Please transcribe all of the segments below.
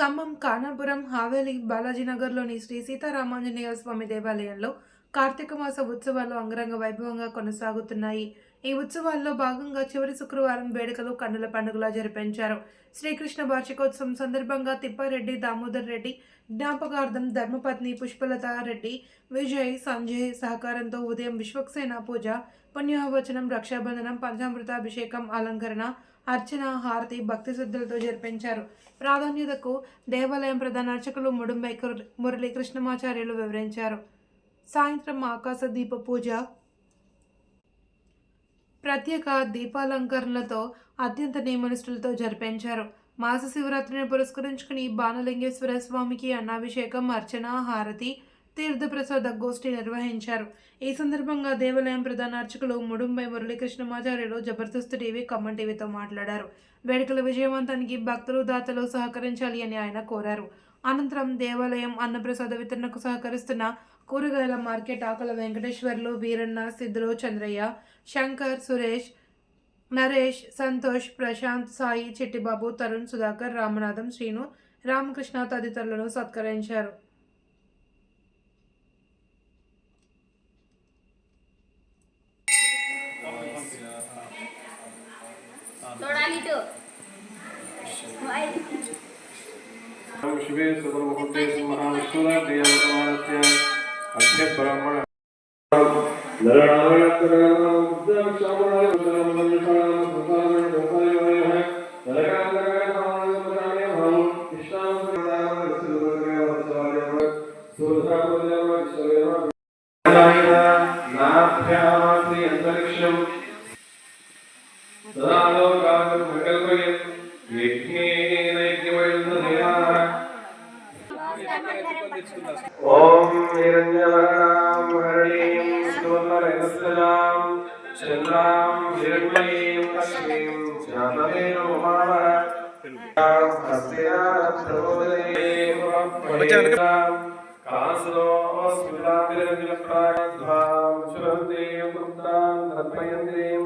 ఖమ్మం కానాపురం హావేలి బాలాజీనగర్లోని శ్రీ సీతారామాంజనేయ స్వామి దేవాలయంలో కార్తీక మాస ఉత్సవాలు అంగరంగ వైభవంగా కొనసాగుతున్నాయి. ఈ ఉత్సవాల్లో భాగంగా చివరి శుక్రవారం వేడుకలు కన్నుల పండుగలా జరిపించారు. శ్రీకృష్ణ వార్షికోత్సవం సందర్భంగా తిప్పారెడ్డి దామోదర్ రెడ్డి జ్ఞాపకార్థం ధర్మపత్ని పుష్పలత రెడ్డి విజయ్ సంజయ్ సహకారంతో ఉదయం విశ్వక్సేన పూజ, పుణ్యాహవచనం, రక్షాబంధనం, పంచామృతాభిషేకం, అలంకరణ, అర్చన, హారతి భక్తి శ్రద్ధలతో జరిపించారు. ప్రాధాన్యతకు దేవాలయం ప్రధాన అర్చకులు ముడుంబై మురళీ కృష్ణమాచార్యులు వివరించారు. సాయంత్రం ఆకాశ దీప పూజ, ప్రత్యేక దీపాలంకరణలతో అత్యంత నియమనిష్ఠులతో జరిపించారు. మాస శివరాత్రిని పురస్కరించుకుని బాణలింగేశ్వర స్వామికి అన్నాభిషేకం, అర్చన, హారతి, తీర్థప్రసాద గోష్ఠి నిర్వహించారు. ఈ సందర్భంగా దేవాలయం ప్రధాన అర్చకులు ముడుంబై మురళీ కృష్ణమాచార్యులు జబర్దస్త్ టీవీ, ఖమ్మం టీవీతో మాట్లాడారు. వేడుకల విజయవంతానికి భక్తులు, దాతలు సహకరించాలి అని ఆయన కోరారు. అనంతరం దేవాలయం అన్నప్రసాద వితరణకు సహకరిస్తున్న కూరగాయల మార్కెట్ ఆకుల వెంకటేశ్వర్లు, వీరన్న, సిద్ధులు, చంద్రయ్య, శంకర్, సురేష్, నరేష్, సంతోష్, ప్రశాంత్, సాయి, చిట్టిబాబు, తరుణ్, సుధాకర్, రామనాథం, శ్రీను, రామకృష్ణ తదితరులను సత్కరించారు. शिवे सुब्रह्मण्ये महाविष्णुराज्यमानस्य अद्य ब्राह्मण ओम निरंजनाम हरिणीं सुवर्णरहस्यजां चंद्रां हिरण्मयीं लक्ष्मीं जातवेन महावः हस्त्यां प्रबोधयेम कासलो स्मिलाभिरविलप्रायध्वां शुरन्तीं पुत्रां तर्पयन्तीं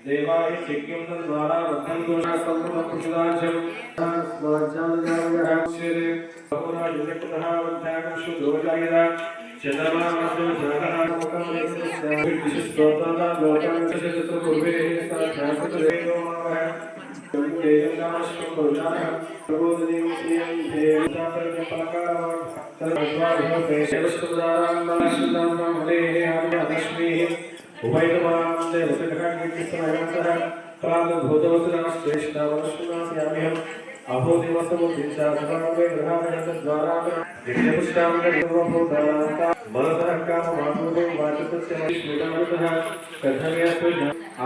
देवाय शिक्यं द्वारा वद्धन्तुना सम्मुखपुषदाचम स्वाज्जालनामयः बहुना युक्तः वद्धाकशु दोजायदा चन्द्रमा मधु जागरणमुखं विशिष्टोत्तरा लोकं चतुर्थ पूर्वे साक्षात्तरेयो मावः देवं नामश्रम भोजानः प्रबोधनीं श्रियं देवजातर्यपलकाः तद्वाभ्यो देवस्तुदारां नाशुदां हरेः आदश्मीः उभयतमां देवसखा प्रातभूतवसुराश्रेष्ठावनश्रुनास्याम्यहम् अभूतिवसमुद्दिशासमावे ग्रहाणयतद्वारा दिव्यपुष्टामृतभूता मनसः काममातुः वाचतस्य स्मृतामृतः कथमयस्तु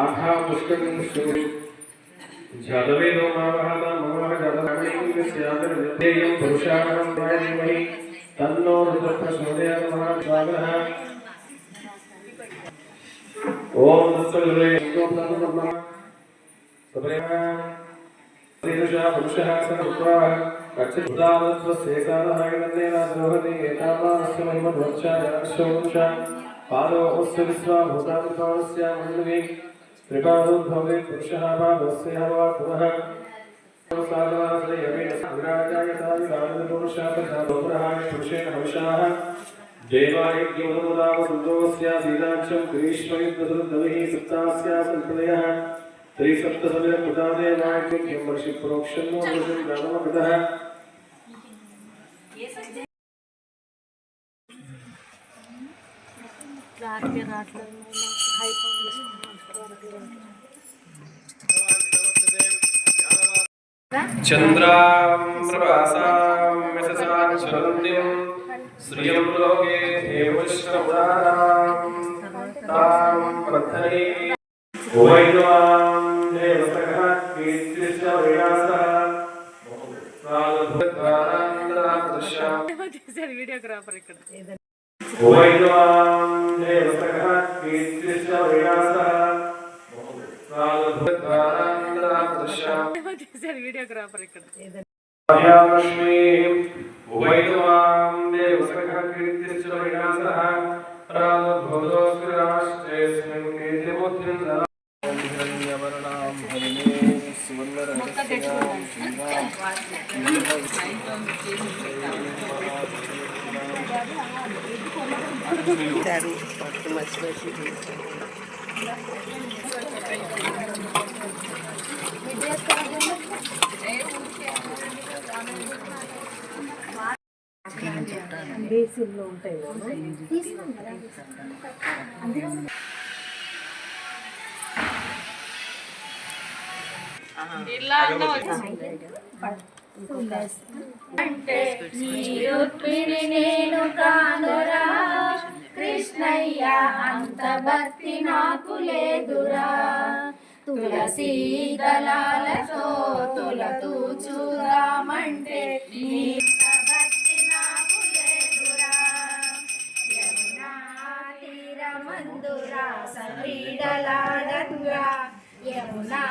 आधा पुष्करं स्मृति जातवेदो मावहता ममः जातवेदो स्यादर्व्यतेयं पुरुषाणां प्रायेमहि तन्नो रुद्रप्रचोदयात् महास्वागः ओम तत्सवितुर्वरेण्यं भर्गो देवस्य धीमहि पुरुषः सर्वत्र कच्चिदावत्वस्येकादः यन्नेन द्रोहति एतावानस्य महिमध्वच्छायाश्रवंश पादो अस्य विश्वाभूतादित्वास्य मण्डली त्रिपादोद्भवे पुरुषः पादोऽस्य हवा पुरः साधनाश्रयमेन विराजायताविराजपुरुषः प्रधानोपरः पुरुषेण हविषाः देवायज्ञमुदावरुद्रोऽस्य लीलाक्षं ग्रीष्मयुद्धसुन्दविः सप्तास्या कल्पनयः त्रिसप्तसविरमुदादेवायज्ञं वर्षिप्रोक्षन्नो वृषं ज्ञानमकृतः चंद्रां प्रभासां यशसां ज्वलन्तीं श्रियं लोके देवश्रवणानां तां वर्धने वैद्वां देवसखः कीर्तिश्च विलासः వీడియోగ్రాఫర్ ఇక్కడ वैद्वां देवसखः कीर्तिश्च विलासः వీడియోగ్రాఫర్ ఇక్కడ आयामश्मी वैद्वां देवसखः कीर्तिश्च विलासः प्रादुर्भूतोऽस्मिन् कीर्तिमुद्रिं हिरण्यवर्णां हरिणे सुवर्णरजस्यां బేసిన్లో ఉంటాయి ఇలా అంటే నీ రుక్మిణి నేను కానురా కృష్ణయ్య అంత భక్తి నాకు లేదురా తులసి దళాలతో తులతూచుదామంటే నీ భక్తి నాకు లేదురా యమునా తీరమందురా సక్రీడలాడదురా యమునా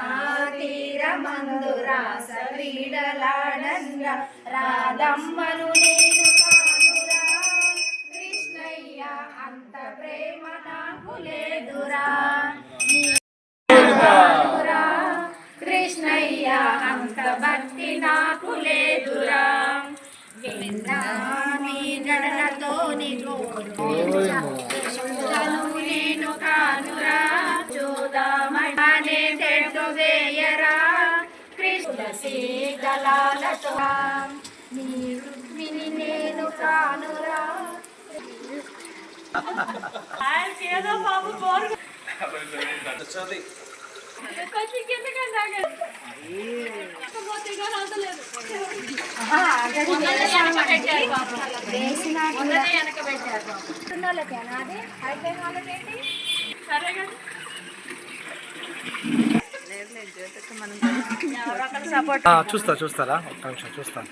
తీరమందురా సక్రీడలాడంగా రాధమ్మను నేను కానురా కృష్ణయ్య అంత ప్రేమ నాకు లేదురా కృష్ణయ్య అంత భక్తి నాకు లేదురా విన్నా మీ గడలతో నీకు నేను కానురా చూద్దామనే చెట్టు వేయరా కృష్ణసి దళాలతో నీ రుక్మిణి నేను కానురా బాబు చూస్తారా ఒక్క నిమిషం చూస్తాను.